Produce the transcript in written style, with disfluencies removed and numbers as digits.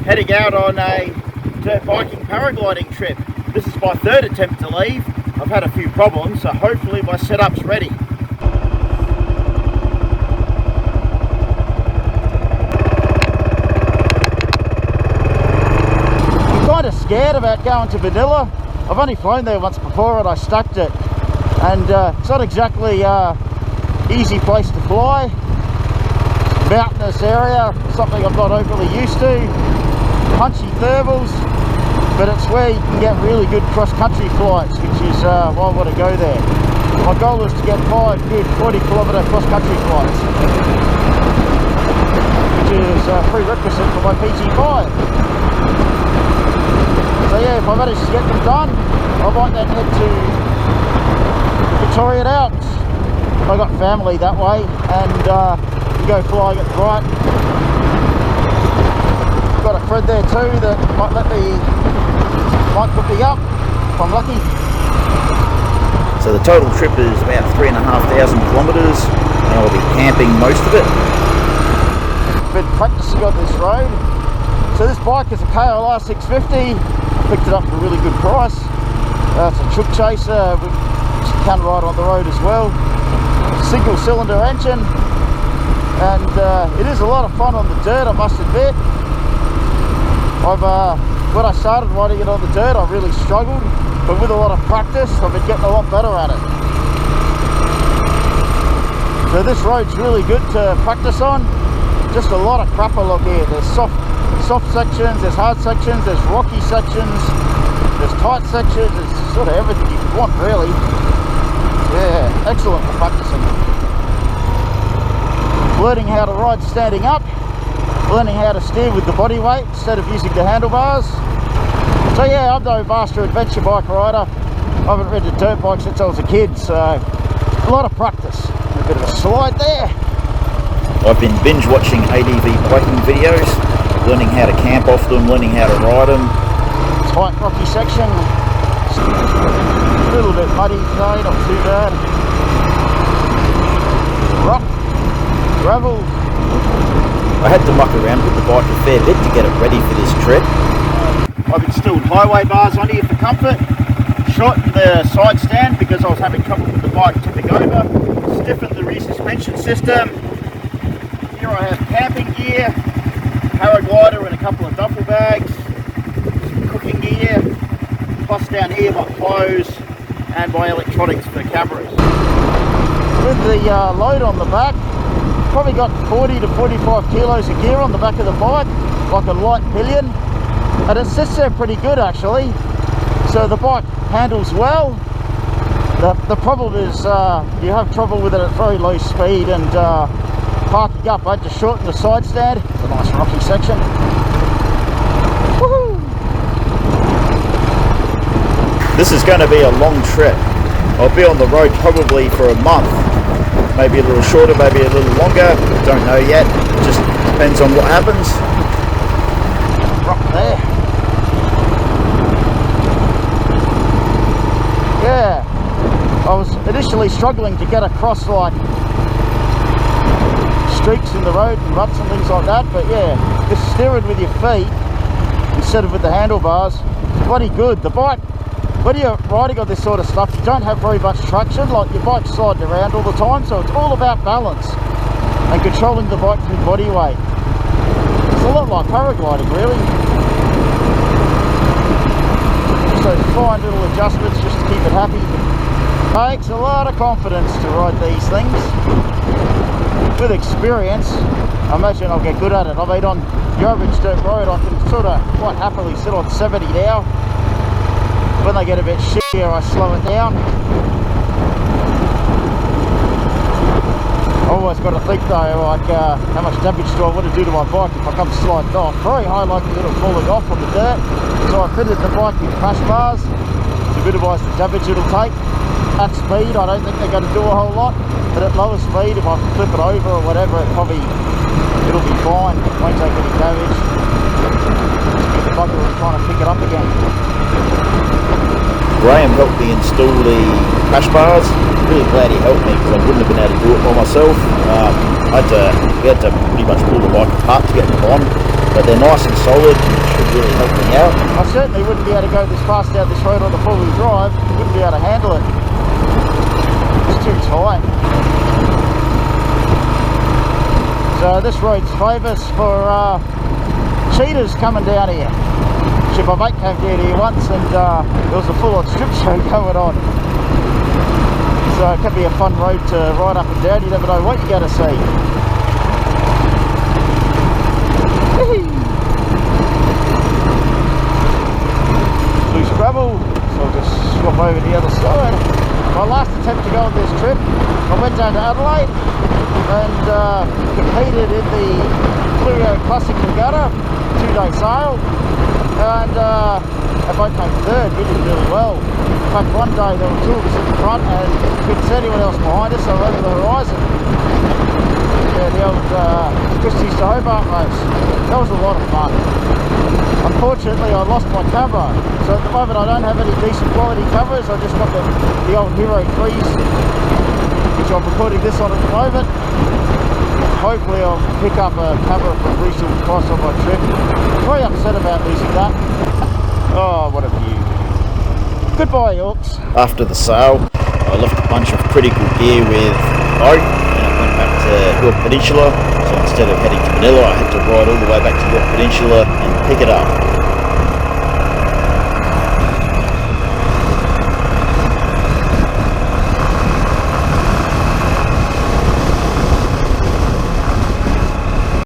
heading out on a dirt biking paragliding trip. This is my third attempt to leave. I've had a few problems, so hopefully my setup's ready. I'm kind of scared about going to Manila. I've only flown there once before and I stuck it. And it's not exactly easy place to fly. Mountainous area, something I'm not overly used to. Punchy thermals, but it's where you can get really good cross-country flights, which is why I want to go there. My goal is to get 5 good 40-kilometre cross-country flights, which is a prerequisite for my pt1. So yeah, if I manage to get them done, I might then head to Victorian Alps. I got family that way, and go flying at the right. Got a friend there too that might put me up if I'm lucky. So the total trip is about 3,500 kilometres, and I'll be camping most of it. Been practicing on this road. So this bike is a KLR 650. Picked it up for a really good price. It's a chook chaser, which you can ride on the road as well. Single cylinder engine. And it is a lot of fun on the dirt, I must admit. When I started riding it on the dirt, I really struggled, but with a lot of practice, I've been getting a lot better at it. So this road's really good to practice on. Just a lot of crap along here. There's soft sections, there's hard sections, there's rocky sections, there's tight sections, there's sort of everything you could want, really. Yeah, excellent for practicing. Learning how to ride standing up, learning how to steer with the body weight instead of using the handlebars. So yeah, I'm no master adventure bike rider. I haven't ridden a dirt bike since I was a kid, so a lot of practice. A bit of a slide there. I've been binge watching ADV biking videos, learning how to camp off them, learning how to ride them. Tight rocky section, a little bit muddy today, not too bad. Rock. Gravel. I had to muck around with the bike a fair bit to get it ready for this trip. I've installed highway bars on here for comfort, shortened the side stand because I was having trouble with the bike tipping over, stiffened the rear suspension system. Here I have camping gear, paraglider and a couple of duffel bags, some cooking gear, plus down here my clothes and my electronics for cameras. With the load on the back, probably got 40 to 45 kilos of gear on the back of the bike, like a light pillion, and it sits there pretty good actually. So the bike handles well. The problem is you have trouble with it at very low speed, and parking up I had to shorten the side stand. It's a nice rocky section. Woohoo! This is going to be a long trip. I'll be on the road probably for a month. Maybe a little shorter, maybe a little longer, don't know yet, it just depends on what happens. Rock there. Yeah, I was initially struggling to get across like streaks in the road and ruts and things like that, but yeah, just steering with your feet instead of with the handlebars, bloody good. The bike, when you're riding on this sort of stuff, you don't have very much traction, like your bike's sliding around all the time, so it's all about balance and controlling the bike through body weight. It's a lot like paragliding, really. Just those fine little adjustments just to keep it happy. Takes a lot of confidence to ride these things. With experience, I imagine I'll get good at it. I mean, on the average dirt road, I can sort of quite happily sit on 70 now. When they get a bit shittier, I slow it down. I've always got to think though, like how much damage do I want to do to my bike if I come sliding off. Very high likelihood of falling off on the dirt, so I fitted the bike with crash bars to minimise the damage it'll take. At speed, I don't think they're going to do a whole lot, but at lower speed, if I flip it over or whatever, it'll be fine. It won't take any damage. Just keep the bugger and trying to pick it up again. Graham helped me install the crash bars. Really glad he helped me because I wouldn't have been able to do it by myself. We had to pretty much pull the bike apart to get them on. but they're nice and solid and should really help me out. I certainly wouldn't be able to go this fast down this road on the four-wheel drive. Wouldn't be able to handle it. It's too tight. So this road's famous for cheaters coming down here. My mate came down here once and there was a full-on strip show going on. So it could be a fun road to ride up and down. You never know what you're going to see. Loose gravel, so I'll just swap over the other side. My last attempt to go on this trip, I went down to Adelaide and competed in the Fluoro Classic Regatta 2-day sail, and I both came third. We did really well. In fact, one day there were two of us in the front and couldn't see anyone else behind us, so over the horizon. Yeah, the old Christie's to Hobart race. That was a lot of fun. Unfortunately, I lost my camera, so at the moment I don't have any decent quality cameras. I just got the old Hero 3s, which I'm recording this on at the moment. Hopefully I'll pick up a camera from recent price on my trip. I'm very upset about losing that. Oh, what a view. Goodbye, Yorks. After the sail, I left a bunch of critical gear with Oak, and I went back to York Peninsula. So instead of heading to Manila, I had to ride all the way back to York Peninsula and pick it up.